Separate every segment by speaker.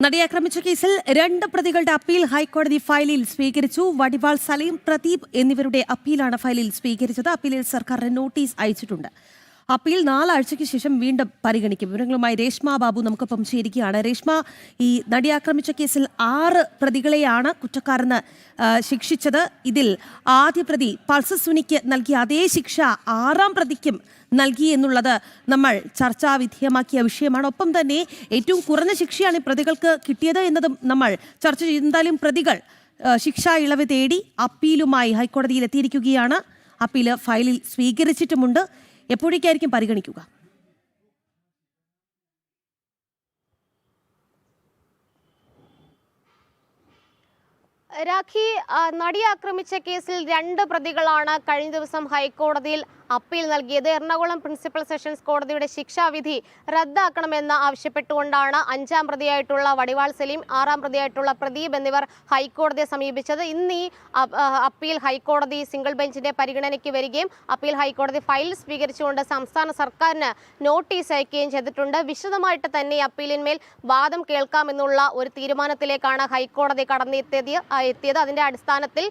Speaker 1: നടിയെ ആക്രമിച്ച കേസിൽ 2 പ്രതികളുടെ അപ്പീൽ ഹൈക്കോടതി ഫയലിൽ സ്വീകരിച്ചു. വടിവാൾ സലീം, പ്രദീപ് എന്നിവരുടെ അപ്പീലാണ് ഫയലിൽ സ്വീകരിച്ചത്. അപ്പീലിൽ സർക്കാരിന് നോട്ടീസ് അയച്ചിട്ടുണ്ട്. അപ്പീൽ 4 ആഴ്ചയ്ക്ക് ശേഷം വീണ്ടും പരിഗണിക്കും. വിവരങ്ങളുമായി രേഷ്മ ബാബു നമുക്കൊപ്പം ചേരുകയാണ്. രേഷ്മ, ഈ നടിയെ ആക്രമിച്ച കേസിൽ 6 പ്രതികളെയാണ് കുറ്റക്കാരെന്ന് ശിക്ഷിച്ചത്. ഇതിൽ ആദ്യ പ്രതി പൾസർ സുനിക്ക് നൽകിയ അതേ ശിക്ഷ 6ാം പ്രതിക്കും നൽകി എന്നുള്ളത് നമ്മൾ ചർച്ചാ വിധേയമാക്കിയ വിഷയമാണ്. ഒപ്പം തന്നെ ഏറ്റവും കുറഞ്ഞ ശിക്ഷയാണ് ഈ പ്രതികൾക്ക് കിട്ടിയത് എന്നതും നമ്മൾ ചർച്ച ചെയ്തു. എന്തായാലും പ്രതികൾ ശിക്ഷാ ഇളവ് തേടി അപ്പീലുമായി ഹൈക്കോടതിയിൽ എത്തിയിരിക്കുകയാണ്. അപ്പീല് ഫയലിൽ സ്വീകരിച്ചിട്ടുമുണ്ട്. എപ്പോഴേക്കായിരിക്കും പരിഗണിക്കുക?
Speaker 2: രാഖി, നടിയെ ആക്രമിച്ച കേസിൽ 2 പ്രതികളാണ് കഴിഞ്ഞ ദിവസം ഹൈക്കോടതിയിൽ അപ്പീൽ നൽകിയത്. എറണാകുളം പ്രിൻസിപ്പൽ സെഷൻസ് കോടതിയുടെ ശിക്ഷാവിധി റദ്ദാക്കണമെന്ന് ആവശ്യപ്പെട്ടുകൊണ്ടാണ് 5ാം പ്രതിയായിട്ടുള്ള വടിവാൾ സലീം, 6ാം പ്രതിയായിട്ടുള്ള പ്രദീപ് എന്നിവർ ഹൈക്കോടതിയെ സമീപിച്ചത്. ഇന്ന് ഈ അപ്പീൽ ഹൈക്കോടതി സിംഗിൾ ബെഞ്ചിന്റെ പരിഗണനയ്ക്ക് വരികയും അപ്പീൽ ഹൈക്കോടതി ഫയൽ സ്വീകരിച്ചുകൊണ്ട് സംസ്ഥാന സർക്കാരിന് നോട്ടീസ് അയക്കുകയും ചെയ്തിട്ടുണ്ട്. വിശദമായിട്ട് തന്നെ ഈ അപ്പീലിന്മേൽ വാദം കേൾക്കാമെന്നുള്ള ഒരു തീരുമാനത്തിലേക്കാണ് ഹൈക്കോടതി എത്തിയത്. അതിന്റെ അടിസ്ഥാനത്തിൽ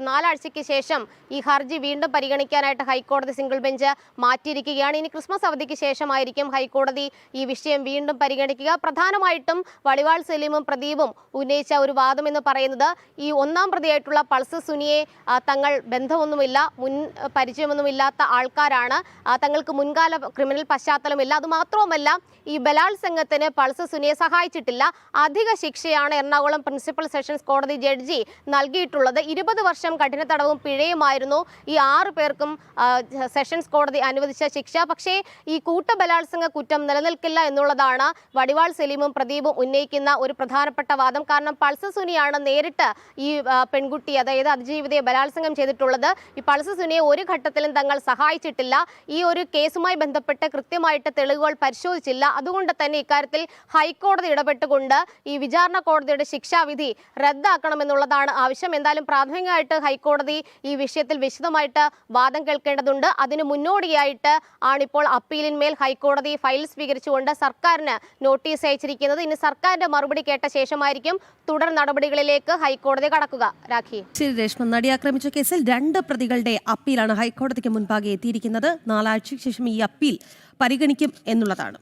Speaker 2: 4 ആഴ്ചയ്ക്ക് ശേഷം ഈ ഹർജി വീണ്ടും പരിഗണിക്കാനായിട്ട് ഹൈക്കോടതി സിംഗിൾ ബെഞ്ച് മാറ്റിയിരിക്കുകയാണ്. ഇനി ക്രിസ്മസ് അവധിക്ക് ശേഷമായിരിക്കും ഹൈക്കോടതി ഈ വിഷയം വീണ്ടും പരിഗണിക്കുക. പ്രധാനമായിട്ടും വടിവാൾ സലീമും പ്രദീപും ഉന്നയിച്ച ഒരു വാദം എന്ന് പറയുന്നത് ഈ 1ാം പ്രതിയായിട്ടുള്ള പൾസർ സുനിയെ തങ്ങൾ ബന്ധമൊന്നുമില്ല, മുൻ പരിചയമൊന്നുമില്ലാത്ത ആൾക്കാരാണ്, തങ്ങൾക്ക് മുൻകാല ക്രിമിനൽ പശ്ചാത്തലമില്ല. അതുമാത്രവുമല്ല, ഈ ബലാത്സംഗത്തിന് പൾസർ സുനിയെ സഹായിച്ചിട്ടില്ല. അധിക ശിക്ഷയാണ് എറണാകുളം പ്രിൻസിപ്പൽ സെഷൻസ് കോടതി ജഡ്ജി നൽകിയിട്ടുള്ളത്. 20 വർഷം കഠിന തടവും പിഴയുമായിരുന്നു ഈ 6 പേർക്കും സെഷൻസ് കോടതി അനുവദിച്ച ശിക്ഷ. പക്ഷേ ഈ കൂട്ടബലാത്സംഗ കുറ്റം നിലനിൽക്കില്ല എന്നുള്ളതാണ് വടിവാൾ സലീമും പ്രദീപും ഉന്നയിക്കുന്ന ഒരു പ്രധാനപ്പെട്ട വാദം. കാരണം പൾസർ സുനിയാണ് നേരിട്ട് ഈ പെൺകുട്ടി, അതായത് അതിജീവിതയെ ബലാത്സംഗം ചെയ്തിട്ടുള്ളത്. ഈ പൾസർ സുനിയെ ഒരു ഘട്ടത്തിലും തങ്ങൾ സഹായിച്ചിട്ടില്ല. ഈ ഒരു കേസുമായി ബന്ധപ്പെട്ട് കൃത്യമായിട്ട് തെളിവുകൾ പരിശോധിച്ചില്ല. അതുകൊണ്ട് തന്നെ ഇക്കാര്യത്തിൽ ഹൈക്കോടതി ഇടപെട്ടുകൊണ്ട് ഈ വിചാരണ കോടതിയുടെ ശിക്ഷാവിധി റദ്ദാക്കണമെന്നുള്ളതാണ് ആവശ്യം. എന്തായാലും പ്രാഥമികമായിട്ട് ഹൈക്കോടതി ഈ വിഷയത്തിൽ വിശദമായിട്ട് വാദം കേൾക്കേണ്ടതുണ്ട്. അതിന് മുന്നോടിയായിട്ട് ആണിപ്പോൾ അപ്പീലിന്മേൽ ഹൈക്കോടതി ഫയൽ സ്വീകരിച്ചുകൊണ്ട് സർക്കാരിന് നോട്ടീസ് അയച്ചിരിക്കുന്നത്. ഇനി സർക്കാരിന്റെ മറുപടി കേട്ട ശേഷമായിരിക്കും തുടർ നടപടികളിലേക്ക് ഹൈക്കോടതി കടക്കുക. രാഖി,
Speaker 1: ശരി രേഷ്മ. നടിയെ ആക്രമിച്ച കേസിൽ 2 പ്രതികളുടെ അപ്പീലാണ് ഹൈക്കോടതിക്ക് മുൻപാകെ എത്തിയിരിക്കുന്നത്. 4 ആഴ്ചയ്ക്ക് ശേഷം ഈ അപ്പീൽ പരിഗണിക്കും എന്നുള്ളതാണ്.